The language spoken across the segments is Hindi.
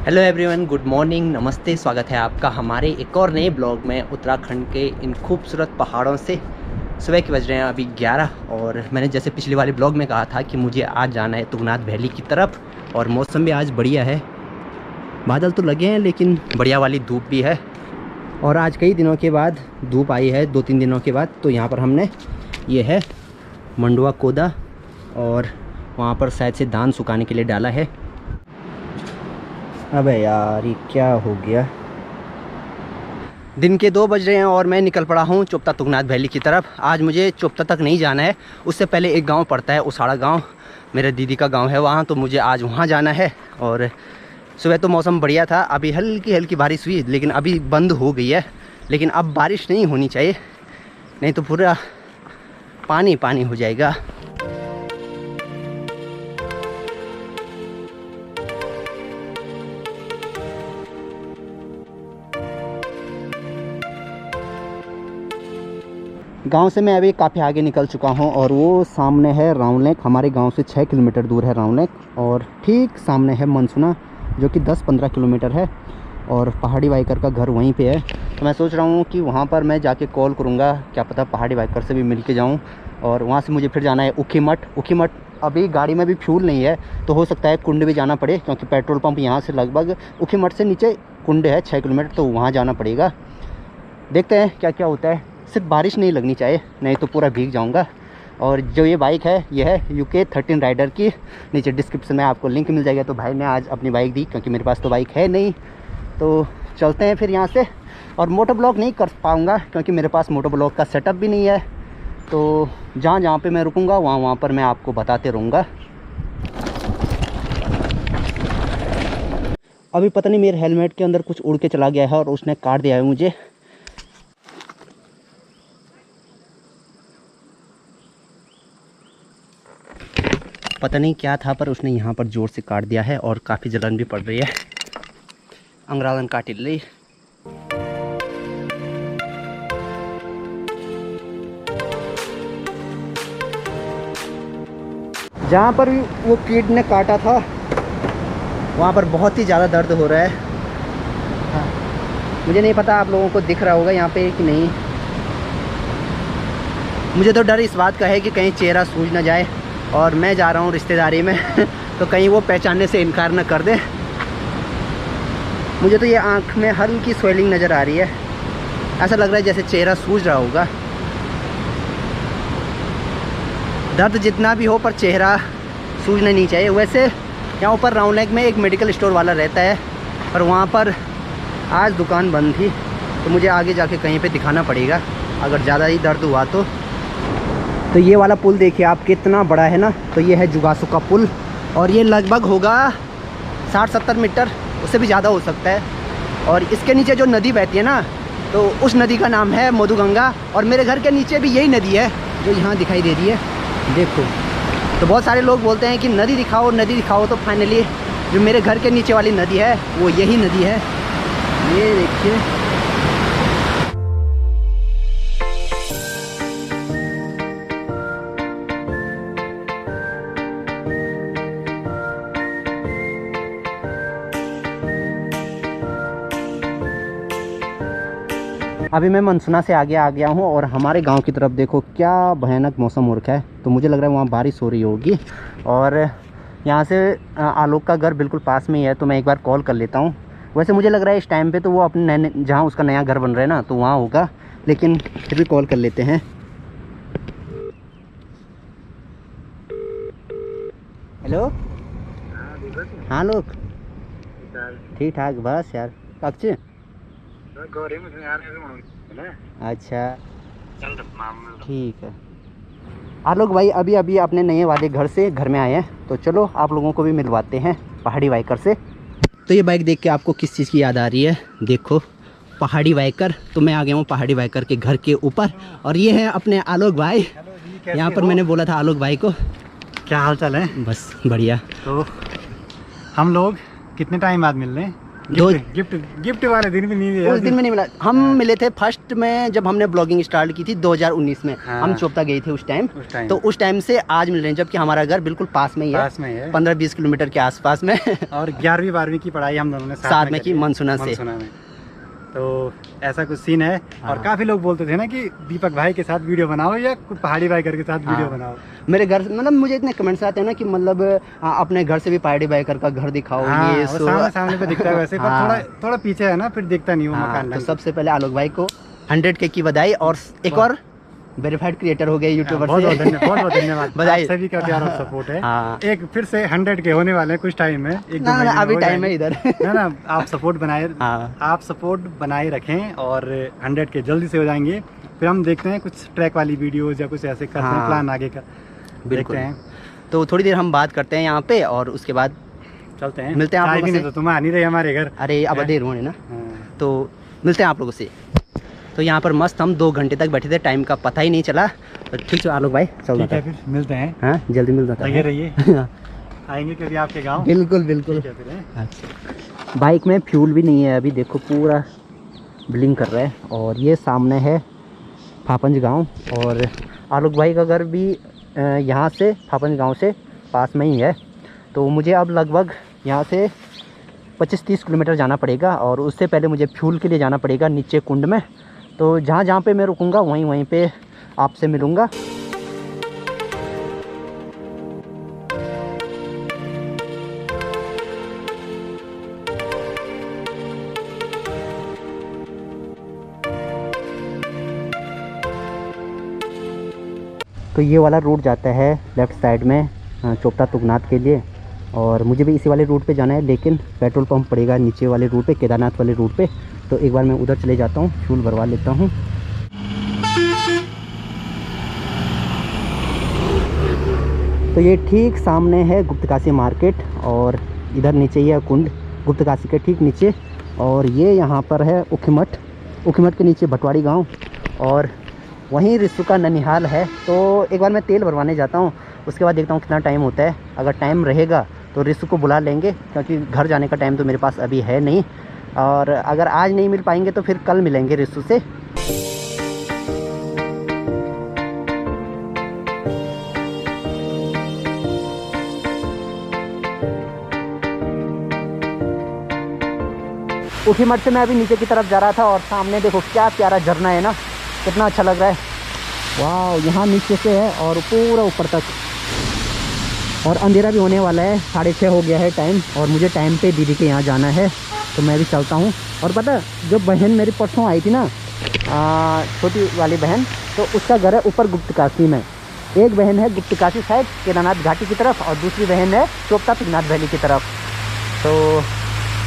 हेलो एवरीवन, गुड मॉर्निंग, नमस्ते। स्वागत है आपका हमारे एक और नए ब्लॉग में उत्तराखंड के इन खूबसूरत पहाड़ों से। सुबह के बज रहे हैं अभी 11 और मैंने जैसे पिछले वाले ब्लॉग में कहा था कि मुझे आज जाना है तुंगनाथ वैली की तरफ। और मौसम भी आज बढ़िया है, बादल तो लगे हैं लेकिन बढ़िया वाली धूप भी है। और आज कई दिनों के बाद धूप आई है, 2-3 दिनों के बाद। तो यहाँ पर हमने ये है मंडुआ कोदा और वहाँ पर शायद से धान सुखाने के लिए डाला है। अबे यार, ये क्या हो गया। दिन के 2 बज रहे हैं और मैं निकल पड़ा हूँ चोपता तुंगनाथ वैली की तरफ। आज मुझे चोपता तक नहीं जाना है, उससे पहले एक गांव पड़ता है उसाड़ा गांव, मेरे दीदी का गांव है वहाँ, तो मुझे आज वहाँ जाना है। और सुबह तो मौसम बढ़िया था, अभी हल्की हल्की बारिश हुई लेकिन अभी बंद हो गई है। लेकिन अब बारिश नहीं होनी चाहिए, नहीं तो पूरा पानी पानी हो जाएगा। गांव से मैं अभी काफ़ी आगे निकल चुका हूं और वो सामने है राउंड लेक। हमारे गांव से 6 किलोमीटर दूर है राउंड लेक और ठीक सामने है मनसुना जो कि 10-15 किलोमीटर है। और पहाड़ी बाइकर का घर वहीं पे है। तो मैं सोच रहा हूं कि वहां पर मैं जाके कॉल करूंगा, क्या पता पहाड़ी बाइकर से भी मिल के जाऊँ। और वहाँ से मुझे फिर जाना है ऊखीमठ। अभी गाड़ी में भी फ्यूल नहीं है तो हो सकता है कुंड भी जाना पड़े, क्योंकि पेट्रोल पंप यहाँ से लगभग ऊखीमठ से नीचे कुंड है 6 किलोमीटर, तो वहाँ जाना पड़ेगा। देखते हैं क्या क्या होता है। सिर्फ बारिश नहीं लगनी चाहिए, नहीं तो पूरा भीग जाऊंगा। और जो ये बाइक है ये है UK 13 राइडर की, नीचे डिस्क्रिप्शन में आपको लिंक मिल जाएगा। तो भाई ने आज अपनी बाइक दी, क्योंकि मेरे पास तो बाइक है नहीं। तो चलते हैं फिर यहाँ से। और मोटो ब्लॉग नहीं कर पाऊँगा क्योंकि मेरे पास मोटो ब्लॉग का सेटअप भी नहीं है। तो जहाँ जहाँ पे मैं रुकूँगा वहाँ पर मैं आपको बताते रहूँगा। अभी पता नहीं मेरे हेलमेट के अंदर कुछ उड़ के चला गया है और उसने काट दिया है मुझे। पता नहीं क्या था पर उसने यहाँ पर जोर से काट दिया है और काफ़ी जलन भी पड़ रही है। अंगरालन काटी ली। जहाँ पर वो कीट ने काटा था वहाँ पर बहुत ही ज़्यादा दर्द हो रहा है। हाँ, मुझे नहीं पता आप लोगों को दिख रहा होगा यहाँ पे कि नहीं। मुझे तो डर इस बात का है कि कहीं चेहरा सूज ना जाए और मैं जा रहा हूँ रिश्तेदारी में तो कहीं वो पहचानने से इनकार न कर दे। मुझे तो ये आँख में हल्की स्वेलिंग नज़र आ रही है, ऐसा लग रहा है जैसे चेहरा सूज रहा होगा। दर्द जितना भी हो पर चेहरा सूजना नहीं चाहिए। वैसे यहाँ ऊपर राउंड लेक में एक मेडिकल स्टोर वाला रहता है और वहाँ पर आज दुकान बंद थी, तो मुझे आगे जाके कहीं पे दिखाना पड़ेगा अगर ज़्यादा ही दर्द हुआ तो। ये वाला पुल देखिए आप, कितना बड़ा है ना। तो ये है जुगासू का पुल और ये लगभग होगा 60-70 मीटर, उससे भी ज़्यादा हो सकता है। और इसके नीचे जो नदी बहती है ना, तो उस नदी का नाम है मधुगंगा। और मेरे घर के नीचे भी यही नदी है जो यहाँ दिखाई दे रही है, देखो। तो बहुत सारे लोग बोलते हैं कि नदी दिखाओ नदी दिखाओ, तो फाइनली जो मेरे घर के नीचे वाली नदी है वो यही नदी है, ये देखिए। अभी मैं मनसुना से आगे आ गया हूँ और हमारे गांव की तरफ देखो क्या भयानक मौसम हो रखा है। तो मुझे लग रहा है वहाँ बारिश हो रही होगी। और यहाँ से आलोक का घर बिल्कुल पास में ही है, तो मैं एक बार कॉल कर लेता हूँ। वैसे मुझे लग रहा है इस टाइम पे तो वो अपने नए, जहाँ उसका नया घर बन रहा है ना, तो वहाँ होगा, लेकिन फिर भी कॉल कर लेते हैं। हेलो, हाँ आलोक, ठीक ठाक बस यार। कच्चे अच्छा ठीक है। आलोक भाई अभी अभी अपने नए वाले घर में आए हैं, तो चलो आप लोगों को भी मिलवाते हैं पहाड़ी बाइकर से। तो ये बाइक देख के आपको किस चीज़ की याद आ रही है? देखो पहाड़ी बाइकर। तो मैं आ गया हूँ पहाड़ी बाइकर के घर के ऊपर और ये है अपने आलोक भाई। यहाँ पर मैंने बोला था आलोक भाई को। क्या हाल चाल है? बस बढ़िया। तो हम लोग कितने टाइम बाद मिल रहे हैं? गिफ्ट वाले दिन भी नहीं दिया। उस दिन में नहीं मिला। हम मिले थे फर्स्ट में जब हमने ब्लॉगिंग स्टार्ट की थी 2019 में। हम चोपता गए थे उस टाइम। तो उस टाइम से आज मिल रहे हैं, जबकि हमारा घर बिल्कुल पास में ही है, 15-20 किलोमीटर के आसपास में। और 11वीं-12वीं की पढ़ाई हम दोनों ने साथ में की मनसुना से। तो ऐसा कुछ सीन है। और काफ़ी लोग बोलते थे ना कि दीपक भाई के साथ वीडियो बनाओ या पहाड़ी बाइकर के साथ वीडियो बनाओ। मेरे घर मतलब मुझे इतने कमेंट्स आते हैं ना कि मतलब अपने घर से भी पहाड़ी बाइकर का घर दिखाओ। ये सामने पे दिखता है वैसे, पर थोड़ा पीछे है ना, फिर दिखता नहीं वो मकान। तो सबसे पहले आलोक भाई को 100K की बधाई, और एक और वेरीफाइड क्रिएटर हो गए यूट्यूबर से। बहुत धन्यवाद बधाई। सभी का प्यार और सपोर्ट है। एक फिर से 100K होने वाले हैं कुछ टाइम में, अभी टाइम है इधर ना। आप सपोर्ट बनाए रखें और 100K जल्दी से हो जाएंगे। फिर हम देखते हैं कुछ ट्रैक वाली वीडियोस या कुछ ऐसे करते हैं, प्लान आगे का देखते हैं। तो थोड़ी देर हम बात करते हैं यहाँ पे, और उसके बाद चलते हैं, मिलते हैं आप लोगों से। तो तुम आ नहीं रहे हमारे घर। अरे अब देर होने ना, तो मिलते हैं आप लोगों से। तो यहाँ पर मस्त हम 2 घंटे तक बैठे थे, टाइम का पता ही नहीं चला। तो ठीक है आलोक भाई, चलो फिर मिलते हैं। हाँ जल्दी मिलता है, रहिए आएंगे कभी आपके गांव। बिल्कुल। अच्छा, बाइक में फ्यूल भी नहीं है अभी, देखो पूरा ब्लिंक कर रहा है। और ये सामने है फाफंज गांव, और आलोक भाई का घर भी यहाँ से फाफंज गांव से पास में ही है। तो मुझे अब लगभग यहाँ से 25-30 किलोमीटर जाना पड़ेगा, और उससे पहले मुझे फ्यूल के लिए जाना पड़ेगा नीचे कुंड में। तो जहाँ पे मैं रुकूंगा वहीं पे आपसे मिलूँगा। तो ये वाला रूट जाता है लेफ़्ट साइड में चोपता तुंगनाथ के लिए, और मुझे भी इसी वाले रूट पे जाना है, लेकिन पेट्रोल पंप पड़ेगा नीचे वाले रूट पे, केदारनाथ वाले रूट पे। तो एक बार मैं उधर चले जाता हूँ, फ्यूल भरवा लेता हूँ। तो ये ठीक सामने है गुप्तकाशी मार्केट, और इधर नीचे ही है कुंड गुप्तकाशी के ठीक नीचे। और ये यहाँ पर है उखीमठ के नीचे भटवाड़ी गाँव, और वहीं रिस्सू का ननिहाल है। तो एक बार मैं तेल भरवाने जाता हूँ, उसके बाद देखता हूँ कितना टाइम होता है। अगर टाइम रहेगा तो रिस्सू को बुला लेंगे, क्योंकि घर जाने का टाइम तो मेरे पास अभी है नहीं। और अगर आज नहीं मिल पाएंगे तो फिर कल मिलेंगे रिस्सू से। उखीमठ से मैं अभी नीचे की तरफ जा रहा था, और सामने देखो क्या प्यारा झरना है ना, कितना अच्छा लग रहा है। वाह, यहाँ नीचे से है और पूरा ऊपर तक, और अंधेरा भी होने वाला है, 6:30 हो गया है टाइम, और मुझे टाइम पे दीदी के यहाँ जाना है। तो मैं भी चलता हूँ। और पता, जो बहन मेरी परसों आई थी ना, छोटी वाली बहन, तो उसका घर है ऊपर गुप्तकाशी में। एक बहन है गुप्तकाशी साइड केदारनाथ घाटी की तरफ, और दूसरी बहन है चोपता तुंगनाथ वैली की तरफ। तो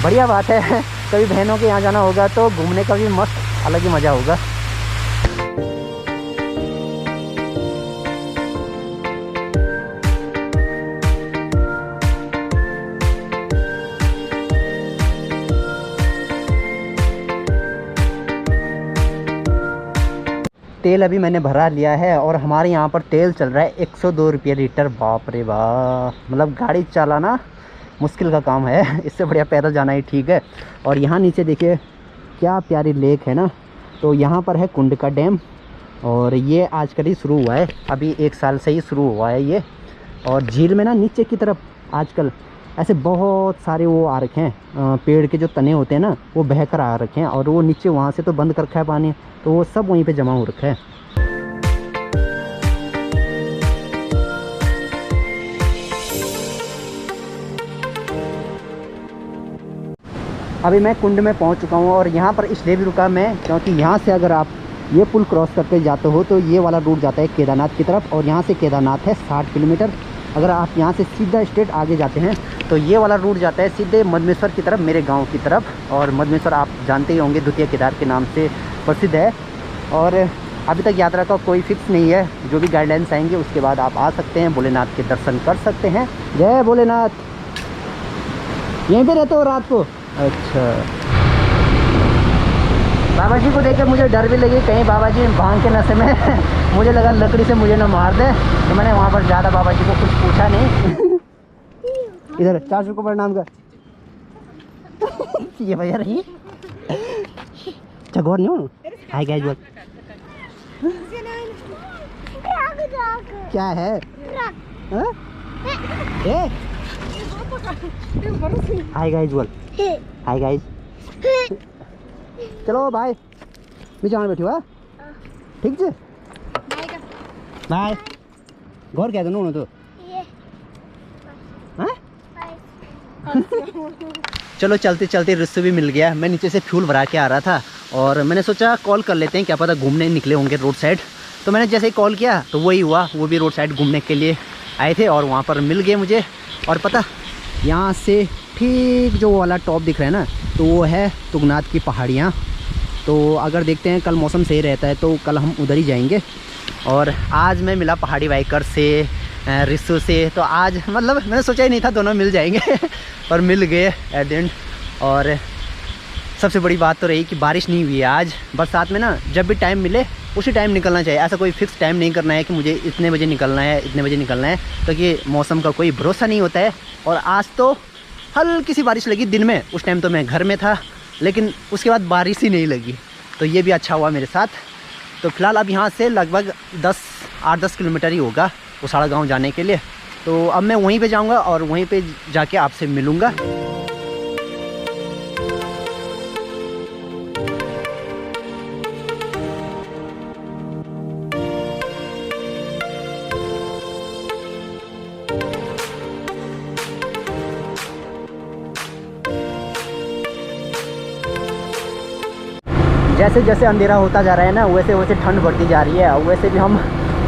बढ़िया बात है, कभी बहनों के यहाँ जाना होगा तो घूमने का भी मस्त अलग ही मज़ा होगा। तेल अभी मैंने भरा लिया है, और हमारे यहाँ पर तेल चल रहा है 102 रुपये लीटर। बाप रे बाप, मतलब गाड़ी चलाना मुश्किल का काम है, इससे बढ़िया पैदल जाना ही ठीक है। और यहाँ नीचे देखिए क्या प्यारी लेक है ना। तो यहाँ पर है कुंड का डैम, और ये आजकल ही शुरू हुआ है, अभी 1 साल से ही शुरू हुआ है ये। और झील में ना नीचे की तरफ आजकल ऐसे बहुत सारे वो आ रखे हैं, पेड़ के जो तने होते हैं ना, वो बह कर आ रखे हैं, और वो नीचे वहाँ से तो बंद कर रखा है पानी, तो वो सब वहीं पे जमा हो रखा है। अभी मैं कुंड में पहुंच चुका हूं, और यहाँ पर इसलिए भी रुका मैं क्योंकि यहाँ से अगर आप ये पुल क्रॉस करके जाते हो तो ये वाला रूट जाता है केदारनाथ की तरफ, और यहाँ से केदारनाथ है 60 किलोमीटर। अगर आप यहाँ से सीधा स्ट्रेट आगे जाते हैं तो ये वाला रूट जाता है सीधे मधमेश्वर की तरफ, मेरे गांव की तरफ। और मधमेश्वर आप जानते ही होंगे, द्वितीय केदार के नाम से प्रसिद्ध है। और अभी तक यात्रा का कोई फिक्स नहीं है, जो भी गाइडलाइंस आएंगे उसके बाद आप आ सकते हैं, भोलेनाथ के दर्शन कर सकते हैं। जय भोलेनाथ। यहीं पे रहते हो रात को? अच्छा। बाबा जी को देख के मुझे डर भी लगी, कहीं बाबा जी भांग के नशे में मुझे लगा लकड़ी से मुझे ना मार दे, तो मैंने वहाँ पर ज़्यादा बाबा जी को कुछ पूछा नहीं। इधर 400 को प्रणाम कर। ये भैया रही चगोर नहीं हाय गाइस बोल क्या है हाँ? ए हाय गाइस बोल हाय गाइस चलो बाय मैं जान बैठी हुआ ठीक है बाय घर क्या दोनों तो चलो चलते चलते रिश्ते भी मिल गया। मैं नीचे से फ्यूल भरा के आ रहा था और मैंने सोचा कॉल कर लेते हैं, क्या पता घूमने निकले होंगे रोड साइड। तो मैंने जैसे ही कॉल किया तो वही हुआ, वो भी रोड साइड घूमने के लिए आए थे और वहाँ पर मिल गए मुझे। और पता यहाँ से ठीक जो वाला टॉप दिख रहा है ना, तो वो है तुंगनाथ की पहाड़ियाँ। तो अगर देखते हैं कल मौसम सही रहता है तो कल हम उधर ही जाएंगे। और आज मैं मिला पहाड़ी बाइकर से रिसु से, तो आज मतलब मैंने सोचा ही नहीं था दोनों मिल जाएंगे पर मिल गए एट द एंड। और सबसे बड़ी बात तो रही कि बारिश नहीं हुई है आज। बरसात में ना जब भी टाइम मिले उसी टाइम निकलना चाहिए, ऐसा कोई फिक्स टाइम नहीं करना है कि मुझे इतने बजे निकलना है इतने बजे निकलना है, क्योंकि तो मौसम का कोई भरोसा नहीं होता है। और आज तो हल्की सी बारिश लगी दिन में, उस टाइम तो मैं घर में था, लेकिन उसके बाद बारिश ही नहीं लगी, तो ये भी अच्छा हुआ मेरे साथ। तो फिलहाल अब यहाँ से लगभग 8-10 किलोमीटर ही होगा उसाड़ा गांव जाने के लिए। तो अब मैं वहीं पे जाऊंगा और वहीं पे जाके आपसे मिलूँगा। जैसे जैसे अंधेरा होता जा रहा है ना, वैसे वैसे ठंड बढ़ती जा रही है। वैसे भी हम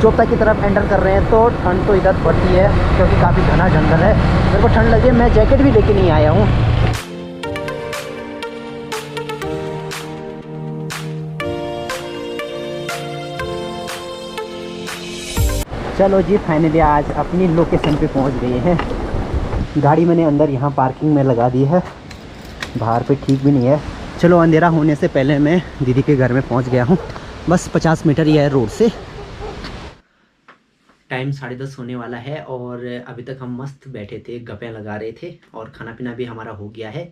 चोपता की तरफ एंटर कर रहे हैं तो ठंड तो इधर बढ़ती है, क्योंकि काफ़ी घना जंगल है। मेरे को ठंड लगी, मैं जैकेट भी लेके नहीं आया हूँ। चलो जी फाइनली आज अपनी लोकेशन पे पहुँच गए हैं। गाड़ी मैंने अंदर यहाँ पार्किंग में लगा दी है, बाहर पे ठीक भी नहीं है। चलो अंधेरा होने से पहले मैं दीदी के घर में पहुंच गया हूं, बस 50 मीटर ही है रोड से। टाइम 10:30 होने वाला है और अभी तक हम मस्त बैठे थे, गप्पे लगा रहे थे और खाना पीना भी हमारा हो गया है।